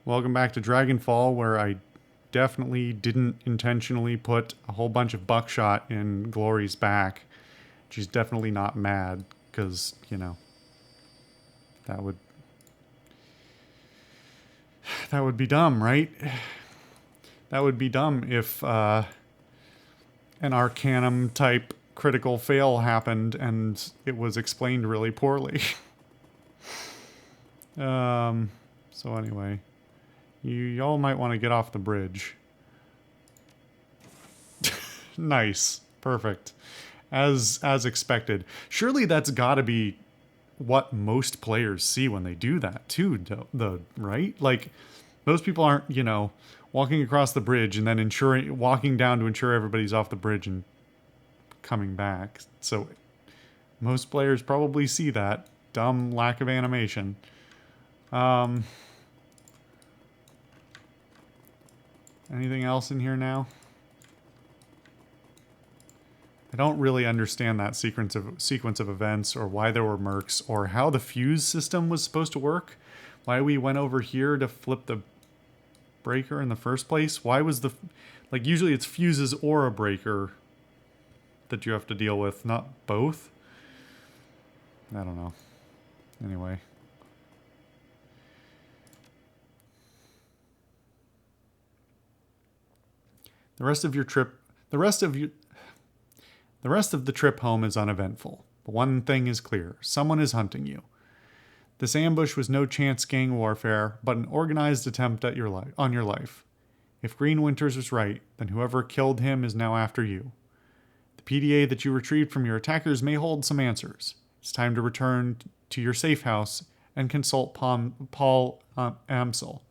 Welcome back to Dragonfall, where I definitely didn't intentionally put a whole bunch of buckshot in Glory's back. She's definitely not mad, because, you know, that would be dumb, right? That would be dumb if an Arcanum type critical fail happened and it was explained really poorly. So anyway, y'all might want to get off the bridge. Nice. Perfect. As expected. Surely that's got to be what most players see when they do that too, right? Like, most people aren't, walking across the bridge and then walking down to ensure everybody's off the bridge and coming back. So most players probably see that dumb lack of animation. Anything else in here now? I don't really understand that sequence of events, or why there were mercs, or how the fuse system was supposed to work. Why we went over here to flip the breaker in the first place. Why was like, usually it's fuses or a breaker that you have to deal with, not both. I don't know. Anyway. The rest of the trip home is uneventful. But one thing is clear. Someone is hunting you. This ambush was no chance gang warfare, but an organized attempt at on your life. If Green Winters was right, then whoever killed him is now after you. The PDA that you retrieved from your attackers may hold some answers. It's time to return to your safe house and consult Paul Amsel.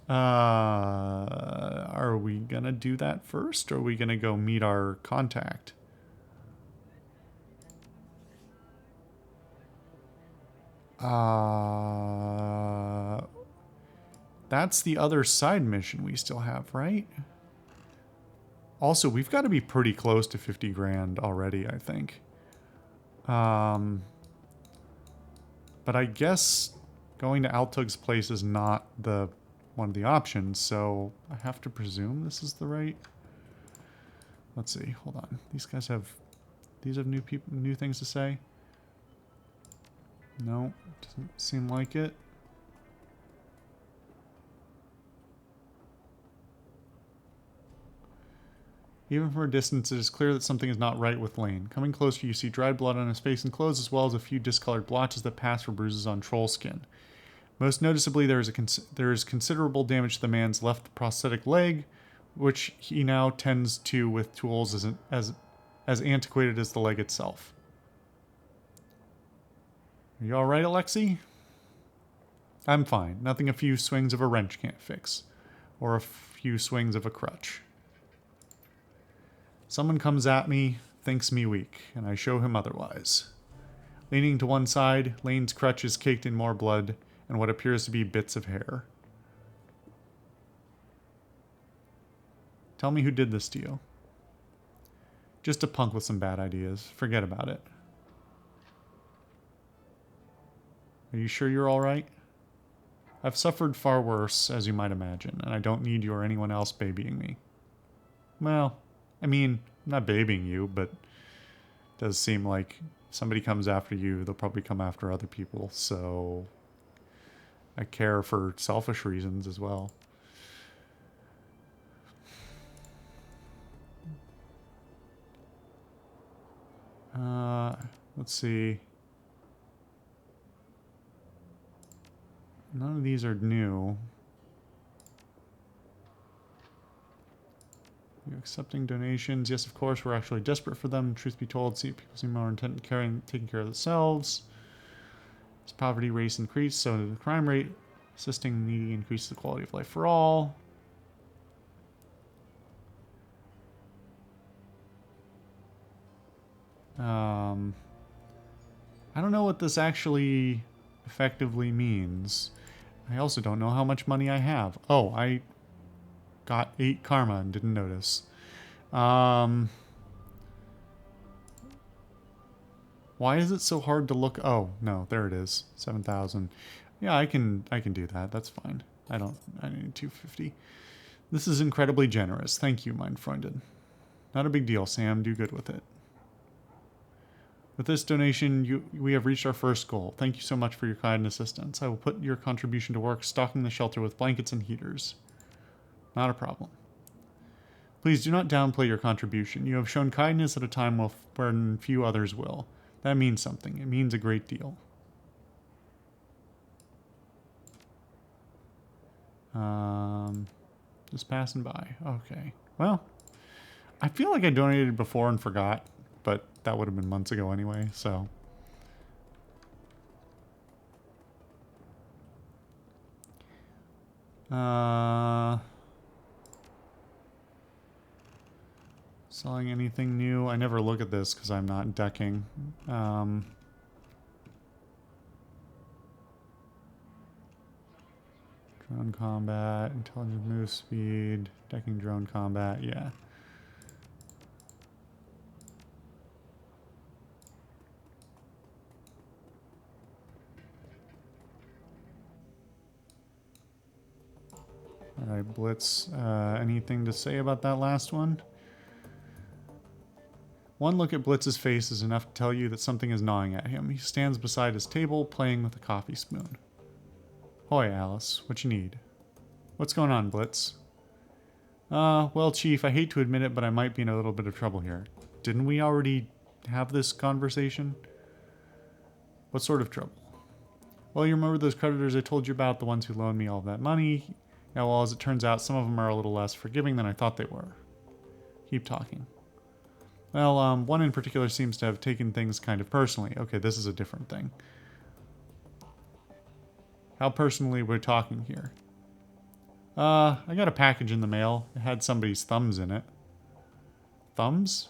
Are we gonna do that first, or are we gonna go meet our contact? That's the other side mission we still have, right? Also, we've got to be pretty close to 50 grand already, I think. But I guess going to Altug's place is not one of the options, so I have to presume this is the right... Let's see, hold on. These have new things to say? No, doesn't seem like it. Even from a distance, it is clear that something is not right with Lane. Coming closer, you see dried blood on his face and clothes, as well as a few discolored blotches that pass for bruises on troll skin. Most noticeably, there is considerable damage to the man's left prosthetic leg, which he now tends to with tools as antiquated as the leg itself. Are you alright, Alexi? I'm fine. Nothing a few swings of a wrench can't fix. Or a few swings of a crutch. Someone comes at me, thinks me weak, and I show him otherwise. Leaning to one side, Lane's crutch is caked in more blood and what appears to be bits of hair. Tell me who did this to you. Just a punk with some bad ideas. Forget about it. Are you sure you're alright? I've suffered far worse, as you might imagine, and I don't need you or anyone else babying me. Well, I mean, I'm not babying you, but it does seem like if somebody comes after you, they'll probably come after other people, so I care for selfish reasons as well. Let's see. None of these are new. You're accepting donations. Yes, of course, we're actually desperate for them. Truth be told, people seem more intent in taking care of themselves. As poverty rates increase, so the crime rate. Assisting the needy increases the quality of life for all. I don't know what this actually effectively means. I also don't know how much money I have. Oh, I got 8 karma and didn't notice. Why is it so hard to look? Oh, no, there it is. 7,000. Yeah, I can do that. That's fine. I need 250. This is incredibly generous. Thank you, mein Freundin. Not a big deal, Sam. Do good with it. With this donation, we have reached our first goal. Thank you so much for your kind assistance. I will put your contribution to work stocking the shelter with blankets and heaters. Not a problem. Please do not downplay your contribution. You have shown kindness at a time when few others will. That means something. It means a great deal. Just passing by. Okay. Well, I feel like I donated before and forgot, but that would have been months ago anyway, so. Selling anything new? I never look at this because I'm not decking. Drone combat, intelligent move speed, decking drone combat, yeah. Alright, Blitz, anything to say about that last one? One look at Blitz's face is enough to tell you that something is gnawing at him. He stands beside his table, playing with a coffee spoon. Hoy, Alice. What you need? What's going on, Blitz? Well, Chief, I hate to admit it, but I might be in a little bit of trouble here. Didn't we already have this conversation? What sort of trouble? Well, you remember those creditors I told you about, the ones who loaned me all that money? Yeah, well, as it turns out, some of them are a little less forgiving than I thought they were. Keep talking. Well, one in particular seems to have taken things kind of personally. Okay, this is a different thing. How personally we're talking here? I got a package in the mail. It had somebody's thumbs in it. Thumbs?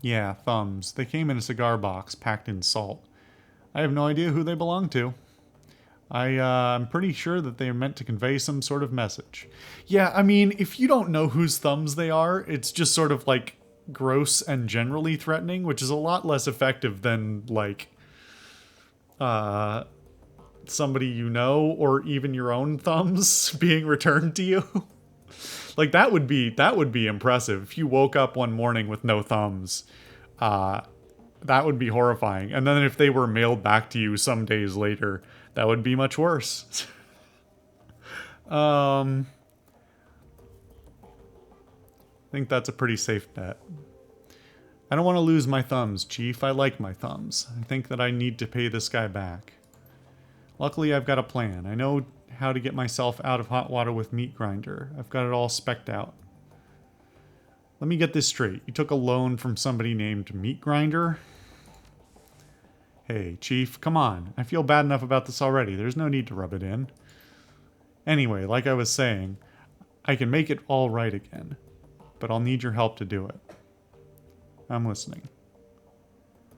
Yeah, thumbs. They came in a cigar box packed in salt. I have no idea who they belong to. I'm pretty sure that they are meant to convey some sort of message. Yeah, I mean, if you don't know whose thumbs they are, it's just sort of like gross and generally threatening, which is a lot less effective than like somebody you know or even your own thumbs being returned to you. Like that would be impressive if you woke up one morning with no thumbs. That would be horrifying. And then if they were mailed back to you some days later, that would be much worse. I think that's a pretty safe bet. I don't want to lose my thumbs, Chief. I like my thumbs. I think that I need to pay this guy back. Luckily, I've got a plan. I know how to get myself out of hot water with Meat Grinder. I've got it all specced out. Let me get this straight. You took a loan from somebody named Meat Grinder? Hey, Chief, come on. I feel bad enough about this already. There's no need to rub it in. Anyway, like I was saying, I can make it all right again. But I'll need your help to do it. I'm listening.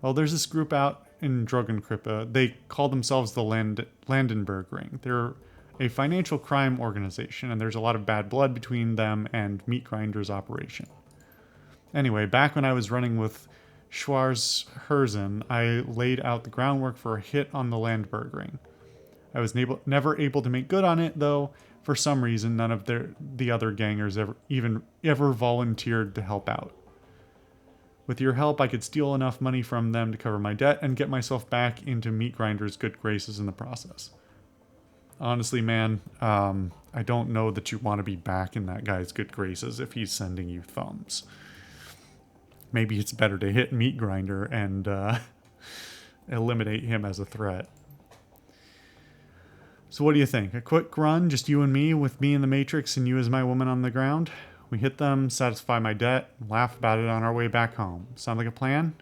Well, there's this group out in Drogenkrippe. They call themselves the Landenberg Ring. They're a financial crime organization, and there's a lot of bad blood between them and Meat Grinder's operation. Anyway, back when I was running with Schwarzherzen, I laid out the groundwork for a hit on the Landberg Ring. I was never able to make good on it, though. For some reason, none of the other gangers ever volunteered to help out. With your help, I could steal enough money from them to cover my debt and get myself back into Meat Grinder's good graces in the process. Honestly, man, I don't know that you want to be back in that guy's good graces if he's sending you thumbs. Maybe it's better to hit Meat Grinder and eliminate him as a threat. So what do you think? A quick run, just you and me, with me in the Matrix and you as my woman on the ground? We hit them, satisfy my debt, laugh about it on our way back home. Sound like a plan?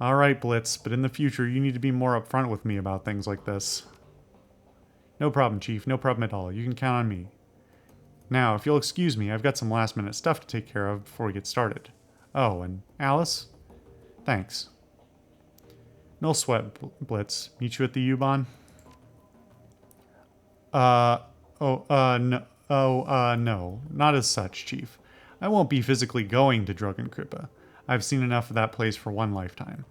Alright, Blitz, but in the future you need to be more upfront with me about things like this. No problem, Chief, no problem at all. You can count on me. Now, if you'll excuse me, I've got some last-minute stuff to take care of before we get started. Oh, and Alice? Thanks. No sweat, Blitz. Meet you at the U-Bahn? No. Not as such, Chief. I won't be physically going to Dragonkripa. I've seen enough of that place for one lifetime.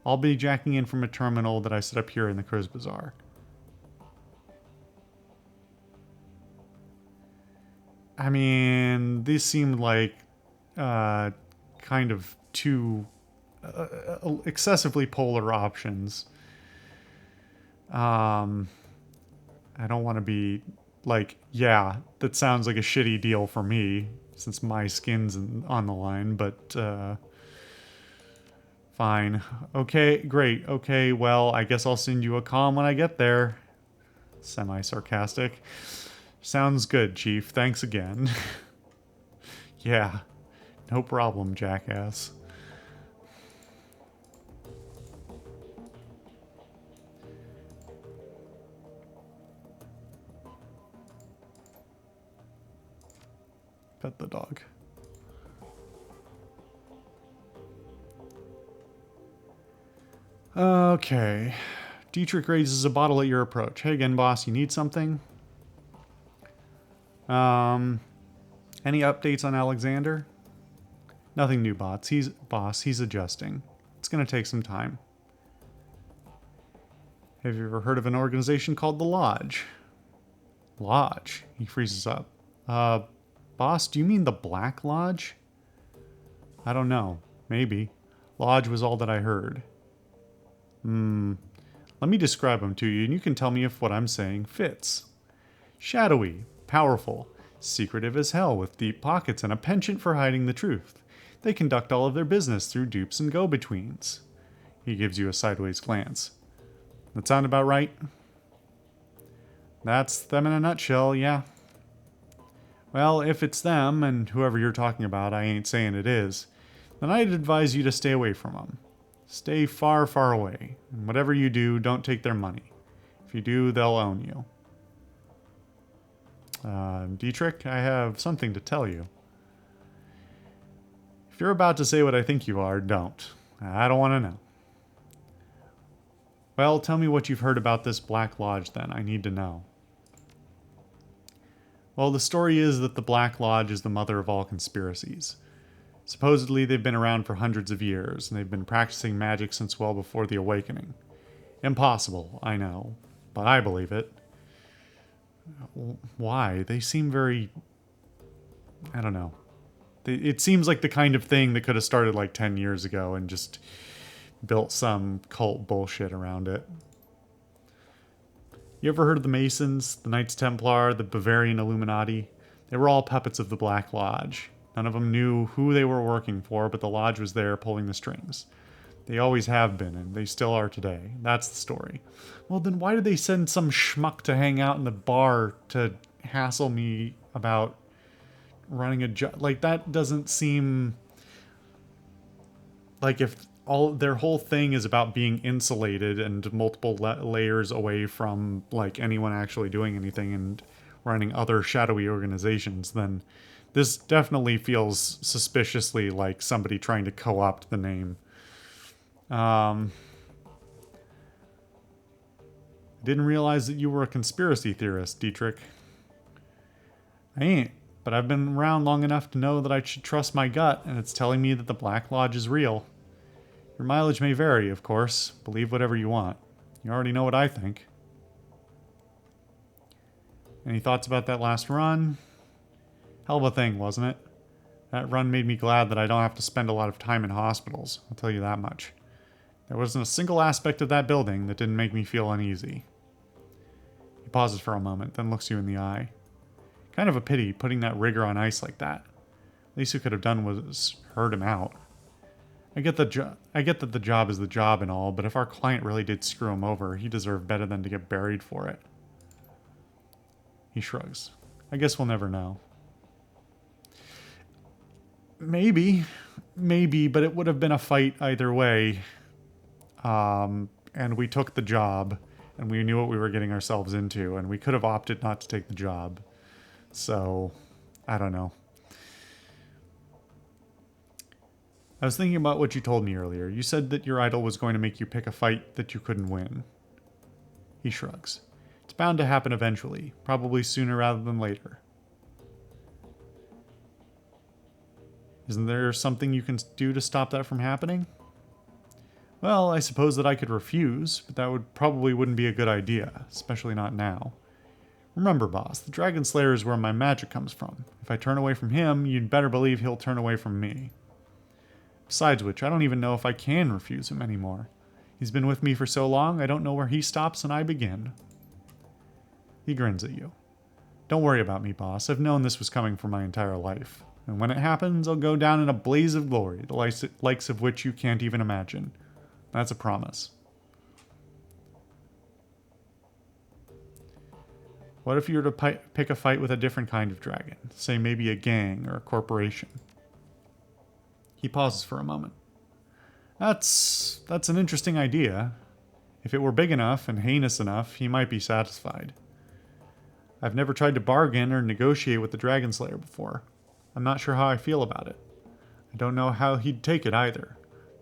I'll be jacking in from a terminal that I set up here in the Cruz Bazaar. I mean, these seemed like kind of two excessively polar options. I don't want to be like, yeah, that sounds like a shitty deal for me since my skin's on the line, but fine. Okay, great. Okay, well, I guess I'll send you a comm when I get there. Semi-sarcastic. Sounds good, Chief. Thanks again. Yeah, no problem, jackass. Pet the dog. Okay. Dietrich raises a bottle at your approach. Hey again, boss, you need something? Any updates on Alexander? Nothing new, boss. He's adjusting. It's gonna take some time. Have you ever heard of an organization called the Lodge? Lodge? He freezes up. Boss, do you mean the Black Lodge? I don't know. Maybe. Lodge was all that I heard. Let me describe them to you, and you can tell me if what I'm saying fits. Shadowy, powerful, secretive as hell with deep pockets and a penchant for hiding the truth. They conduct all of their business through dupes and go-betweens. He gives you a sideways glance. That sound about right? That's them in a nutshell, yeah. Well, if it's them, and whoever you're talking about, I ain't saying it is, then I'd advise you to stay away from them. Stay far, far away. And whatever you do, don't take their money. If you do, they'll own you. Dietrich, I have something to tell you. If you're about to say what I think you are, don't. I don't want to know. Well, tell me what you've heard about this Black Lodge then. I need to know. Well, the story is that the Black Lodge is the mother of all conspiracies. Supposedly, they've been around for hundreds of years, and they've been practicing magic since well before the Awakening. Impossible, I know, but I believe it. Why? They seem very... I don't know. It seems like the kind of thing that could have started like 10 years ago and just built some cult bullshit around it. You ever heard of the Masons, the Knights Templar, the Bavarian Illuminati? They were all puppets of the Black Lodge. None of them knew who they were working for, but the Lodge was there pulling the strings. They always have been, and they still are today. That's the story. Well, then why did they send some schmuck to hang out in the bar to hassle me about running a job? Like, that doesn't seem... Like, if their whole thing is about being insulated and multiple layers away from, like, anyone actually doing anything and running other shadowy organizations, then this definitely feels suspiciously like somebody trying to co-opt the name. Didn't realize that you were a conspiracy theorist, Dietrich. I ain't, but I've been around long enough to know that I should trust my gut, and it's telling me that the Black Lodge is real. Your mileage may vary, of course. Believe whatever you want. You already know what I think. Any thoughts about that last run? Hell of a thing, wasn't it? That run made me glad that I don't have to spend a lot of time in hospitals, I'll tell you that much. There wasn't a single aspect of that building that didn't make me feel uneasy. He pauses for a moment, then looks you in the eye. Kind of a pity putting that rigger on ice like that. Least we could have done was herd him out. I get that the job is the job and all, but if our client really did screw him over, he deserved better than to get buried for it. He shrugs. I guess we'll never know. Maybe, but it would have been a fight either way. And we took the job, and we knew what we were getting ourselves into, and we could have opted not to take the job. So, I don't know. I was thinking about what you told me earlier. You said that your idol was going to make you pick a fight that you couldn't win. He shrugs. It's bound to happen eventually, probably sooner rather than later. Isn't there something you can do to stop that from happening? Well, I suppose that I could refuse, but that probably wouldn't be a good idea, especially not now. Remember, boss, the Dragon Slayer is where my magic comes from. If I turn away from him, you'd better believe he'll turn away from me. Besides which, I don't even know if I can refuse him anymore. He's been with me for so long, I don't know where he stops and I begin. He grins at you. Don't worry about me, boss. I've known this was coming for my entire life. And when it happens, I'll go down in a blaze of glory, the likes of which you can't even imagine. That's a promise. What if you were to pick a fight with a different kind of dragon? Say maybe a gang or a corporation. He pauses for a moment. That's an interesting idea. If it were big enough and heinous enough, he might be satisfied. I've never tried to bargain or negotiate with the Dragon Slayer before. I'm not sure how I feel about it. I don't know how he'd take it either.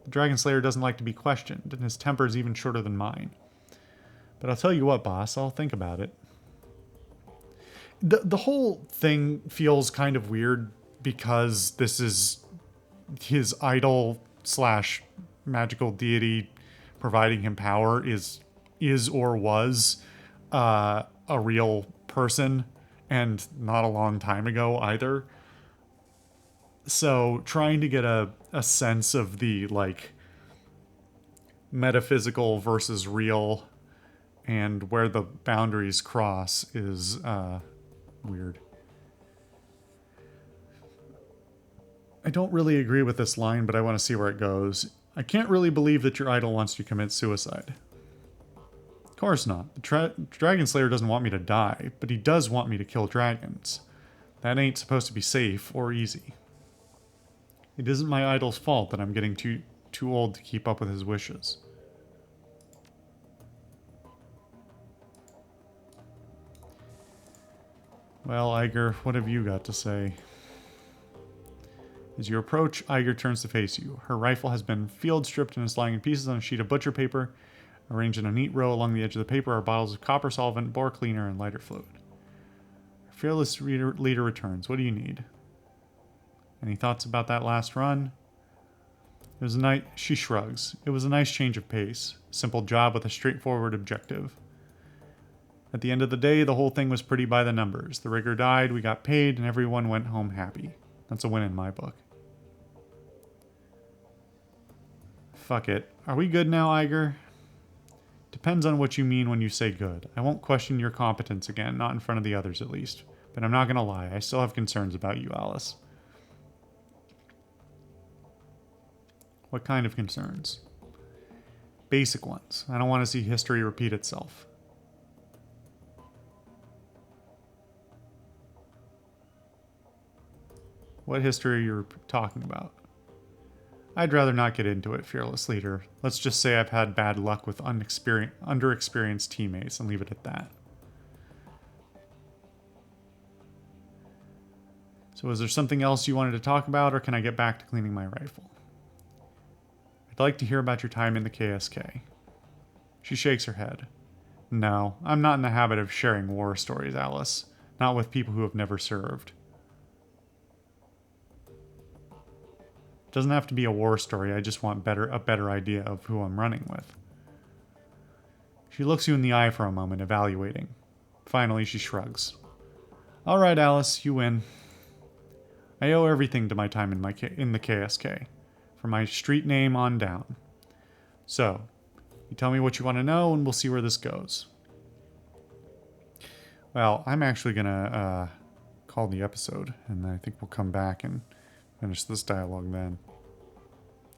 The Dragon Slayer doesn't like to be questioned, and his temper is even shorter than mine. But I'll tell you what, boss, I'll think about it. The whole thing feels kind of weird because this is his idol slash magical deity providing him power is or was a real person, and not a long time ago either. So trying to get a sense of the like metaphysical versus real and where the boundaries cross is weird. I don't really agree with this line, but I want to see where it goes. I can't really believe that your idol wants you to commit suicide. Of course not. The Dragon Slayer doesn't want me to die, but he does want me to kill dragons. That ain't supposed to be safe or easy. It isn't my idol's fault that I'm getting too old to keep up with his wishes. Well, Iger, what have you got to say? As you approach, Iger turns to face you. Her rifle has been field stripped and is lying in pieces on a sheet of butcher paper. Arranged in a neat row along the edge of the paper are bottles of copper solvent, bore cleaner, and lighter fluid. Our fearless leader returns. What do you need? Any thoughts about that last run? It was a night. She shrugs. It was a nice change of pace. Simple job with a straightforward objective. At the end of the day, the whole thing was pretty by the numbers. The rigger died, we got paid, and everyone went home happy. That's a win in my book. Fuck it. Are we good now, Iger? Depends on what you mean when you say good. I won't question your competence again, not in front of the others at least. But I'm not gonna lie, I still have concerns about you, Alice. What kind of concerns? Basic ones. I don't want to see history repeat itself. What history are you talking about? I'd rather not get into it, fearless leader. Let's just say I've had bad luck with underexperienced teammates and leave it at that. So is there something else you wanted to talk about, or can I get back to cleaning my rifle? I'd like to hear about your time in the KSK. She shakes her head. No, I'm not in the habit of sharing war stories, Alice. Not with people who have never served. It doesn't have to be a war story, I just want a better idea of who I'm running with. She looks you in the eye for a moment, evaluating. Finally, she shrugs. All right, Alice, you win. I owe everything to my time in the KSK. From my street name on down. So, you tell me what you want to know and we'll see where this goes. Well, I'm actually going to call the episode, and I think we'll come back and finish this dialogue then.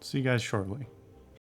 See you guys shortly.